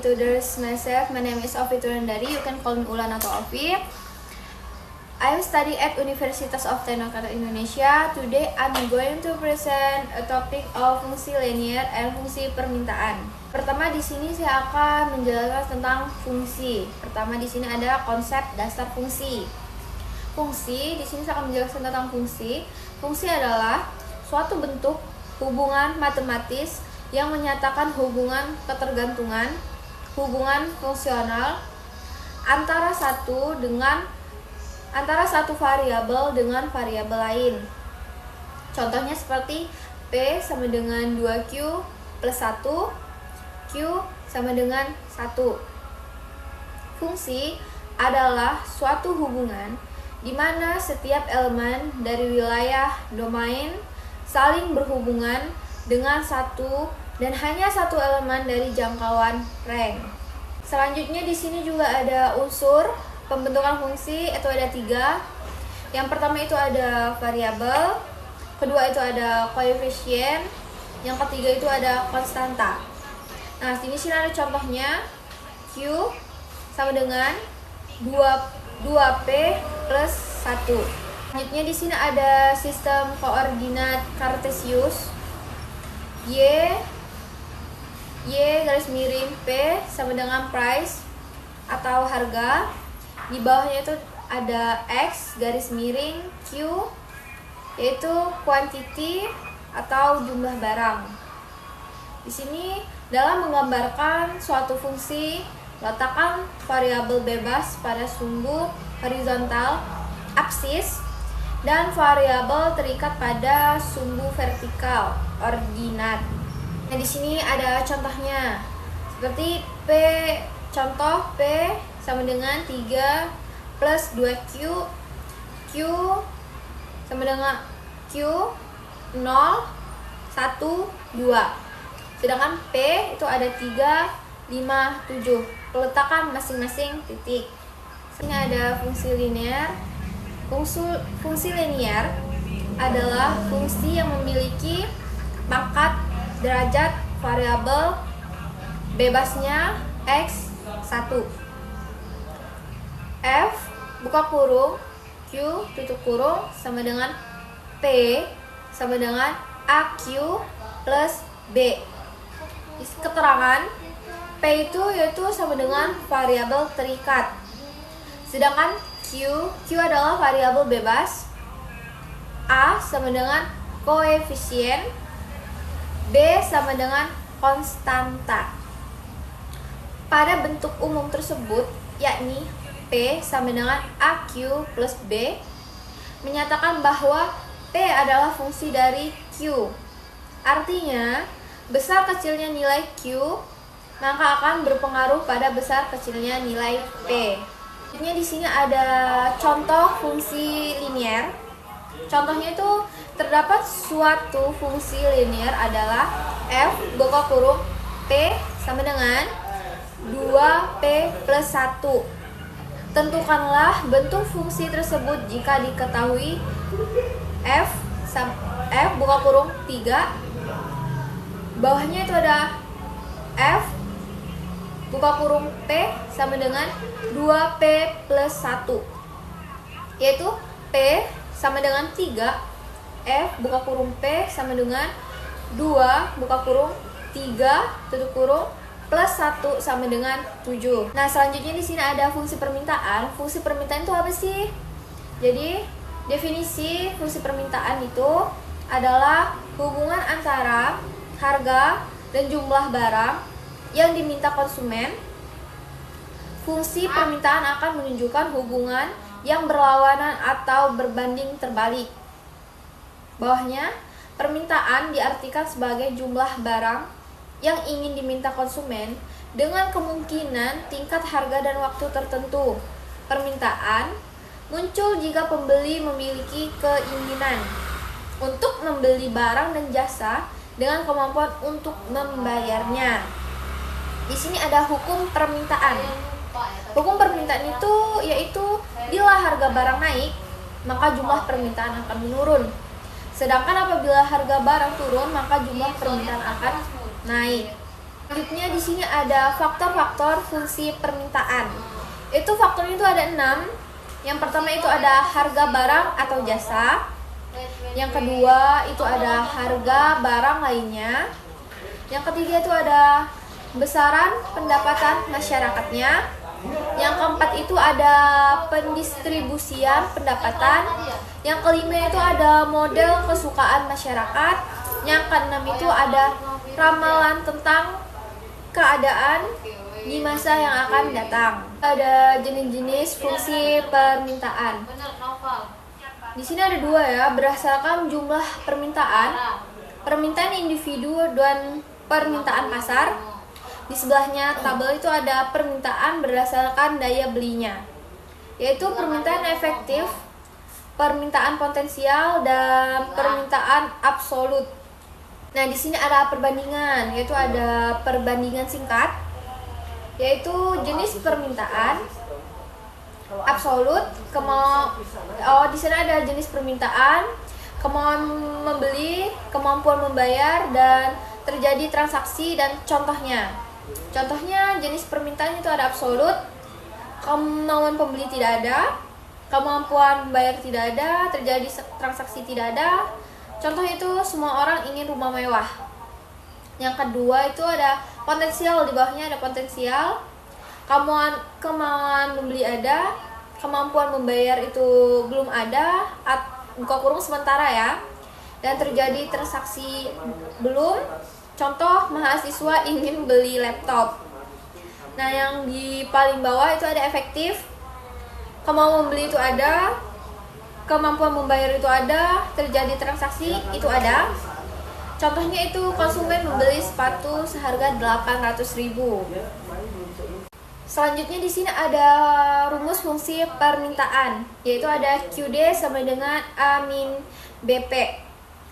introduce myself. My name is Ovi Turandari. You can call me Ulan atau Ovi. I am studying at Universitas of Teknologi Indonesia. Today I'm going to present a topic of fungsi linear and fungsi permintaan. Pertama di sini saya akan menjelaskan tentang fungsi. Pertama di sini ada konsep dasar fungsi. Fungsi di sini saya akan menjelaskan tentang fungsi. Fungsi adalah suatu bentuk hubungan matematis yang menyatakan hubungan ketergantungan, hubungan fungsional antara satu variabel dengan variabel lain. Contohnya seperti P sama dengan 2Q plus 1, Q sama dengan 1. Fungsi adalah suatu hubungan di mana setiap elemen dari wilayah domain saling berhubungan dengan satu dan hanya satu elemen dari jangkauan rank. Selanjutnya di sini juga ada unsur pembentukan fungsi, itu ada 3. Yang pertama itu ada variabel, kedua itu ada koefisien, yang ketiga itu ada konstanta. Nah, di sini ada contohnya. Q sama dengan 2P plus 1. Selanjutnya di sini ada sistem koordinat kartesius. Y garis miring P sama dengan price atau harga. Di bawahnya itu ada X garis miring Q, yaitu quantity atau jumlah barang. Di sini dalam menggambarkan suatu fungsi, letakkan variabel bebas pada sumbu horizontal aksis dan variabel terikat pada sumbu vertikal ordinat. Nah, di sini ada contohnya. Seperti contoh P sama dengan 3 plus 2Q, Q sama dengan Q 0, 1, 2. Sedangkan P itu ada 3, 5, 7. Peletakan masing-masing titik. Sini ada fungsi linear. Fungsi linear adalah fungsi yang memiliki pangkat derajat variabel bebasnya X 1. F buka kurung Q tutup kurung sama dengan P sama dengan AQ plus B. Keterangan P itu yaitu sama dengan variabel terikat. Sedangkan Q adalah variabel bebas. A sama dengan koefisien, B sama dengan konstanta. Pada bentuk umum tersebut, yakni P sama dengan AQ plus B, menyatakan bahwa P adalah fungsi dari Q. Artinya, besar kecilnya nilai Q maka akan berpengaruh pada besar kecilnya nilai P. Selanjutnya di sini ada contoh fungsi linear. Contohnya itu terdapat suatu fungsi linear adalah F buka kurung P sama dengan 2P plus 1. Tentukanlah bentuk fungsi tersebut jika diketahui F buka kurung 3. Bawahnya itu ada F buka kurung P sama dengan 2P plus 1, yaitu P sama dengan 3, F buka kurung P sama dengan 2 buka kurung 3 tutup kurung plus 1 sama dengan 7. Nah, selanjutnya di sini ada fungsi permintaan. Fungsi permintaan itu apa sih? Jadi, definisi fungsi permintaan itu adalah hubungan antara harga dan jumlah barang yang diminta konsumen. Fungsi permintaan akan menunjukkan hubungan yang berlawanan atau berbanding terbalik. Bawahnya, permintaan diartikan sebagai jumlah barang yang ingin diminta konsumen dengan kemungkinan tingkat harga dan waktu tertentu. Permintaan muncul jika pembeli memiliki keinginan untuk membeli barang dan jasa dengan kemampuan untuk membayarnya. Di sini ada hukum permintaan. Hukum permintaan itu yaitu bila harga barang naik, maka jumlah permintaan akan menurun. Sedangkan apabila harga barang turun, maka jumlah permintaan akan naik. Selanjutnya di sini ada faktor-faktor fungsi permintaan. Itu faktornya itu ada 6. Yang pertama itu ada harga barang atau jasa. Yang kedua itu ada harga barang lainnya. Yang ketiga itu ada besaran pendapatan masyarakatnya. Yang keempat itu ada pendistribusian pendapatan. Yang kelima itu ada model kesukaan masyarakat. Yang keenam itu ada ramalan tentang keadaan di masa yang akan datang. Ada jenis-jenis fungsi permintaan. Di sini ada 2 ya, berdasarkan jumlah permintaan individu dan permintaan pasar. Di sebelahnya tabel itu ada permintaan berdasarkan daya belinya, yaitu permintaan efektif, permintaan potensial, dan permintaan absolut. Nah, di sini ada perbandingan, yaitu ada perbandingan singkat, yaitu jenis permintaan absolut, di sini ada jenis permintaan, kemauan membeli, kemampuan membayar, dan terjadi transaksi dan contohnya. Contohnya jenis permintaan itu ada absolut, kemauan pembeli tidak ada, kemampuan membayar tidak ada, terjadi transaksi tidak ada. Contoh itu semua orang ingin rumah mewah. Yang kedua itu ada potensial, di bawahnya ada potensial, kemauan membeli ada, kemampuan membayar itu belum ada, buka kurung sementara ya, dan terjadi transaksi belum. Contoh, mahasiswa ingin beli laptop. Nah, yang di paling bawah itu ada efektif, kemauan membeli itu ada, kemampuan membayar itu ada, terjadi transaksi itu ada. Contohnya itu konsumen membeli sepatu seharga 800.000. Selanjutnya di sini ada rumus fungsi permintaan, yaitu ada QD sama dengan A min BP.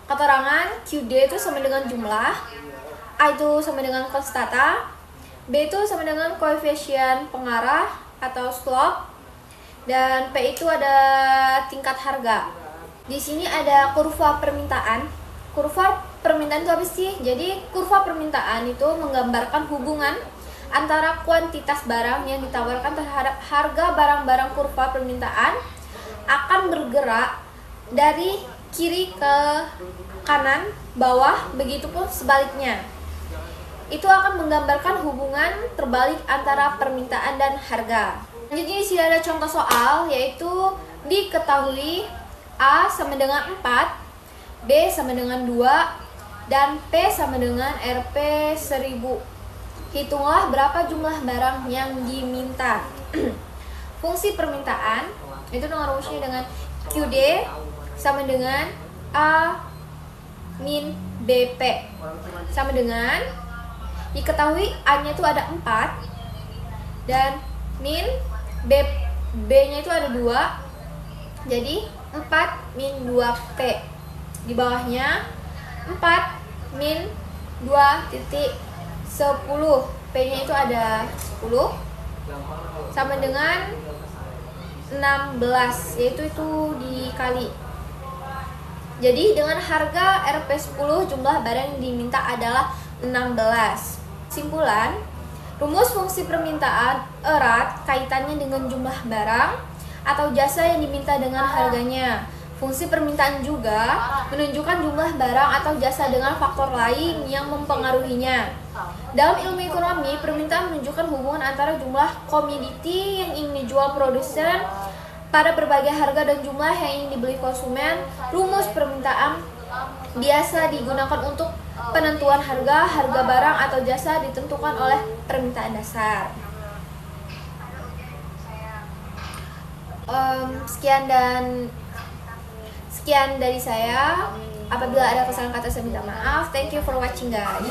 Keterangan QD itu sama dengan jumlah, A itu sama dengan konstanta, B itu sama dengan koefisien pengarah atau slope, dan P itu ada tingkat harga. Di sini ada kurva permintaan. Kurva permintaan itu apa sih? Jadi kurva permintaan itu menggambarkan hubungan antara kuantitas barang yang ditawarkan terhadap harga barang-barang. Kurva permintaan akan bergerak dari kiri ke kanan, bawah, begitupun sebaliknya. Itu akan menggambarkan hubungan terbalik antara permintaan dan harga. Selanjutnya di sini ada contoh soal, yaitu diketahui A sama dengan 4, B sama dengan 2, dan P sama dengan Rp 1000. Hitunglah berapa jumlah barang yang diminta. Fungsi permintaan itu dengan rumusnya dengan QD sama dengan A min BP sama dengan diketahui A-nya itu ada 4 dan min B-nya itu ada 2, jadi 4 min 2P. Di bawahnya 4 min 2 titik 10, P-nya itu ada 10 sama dengan 16, yaitu itu dikali. Jadi dengan harga Rp10 jumlah barang yang diminta adalah 16. Simpulan, rumus fungsi permintaan erat kaitannya dengan jumlah barang atau jasa yang diminta dengan harganya. Fungsi permintaan juga menunjukkan jumlah barang atau jasa dengan faktor lain yang mempengaruhinya. Dalam ilmu ekonomi, permintaan menunjukkan hubungan antara jumlah komoditi yang ingin dijual produsen pada berbagai harga dan jumlah yang ingin dibeli konsumen. Rumus permintaan biasa digunakan untuk penentuan harga barang atau jasa ditentukan oleh permintaan dasar. Sekian dari saya. Apabila ada kesalahan kata saya minta maaf. Thank you for watching guys.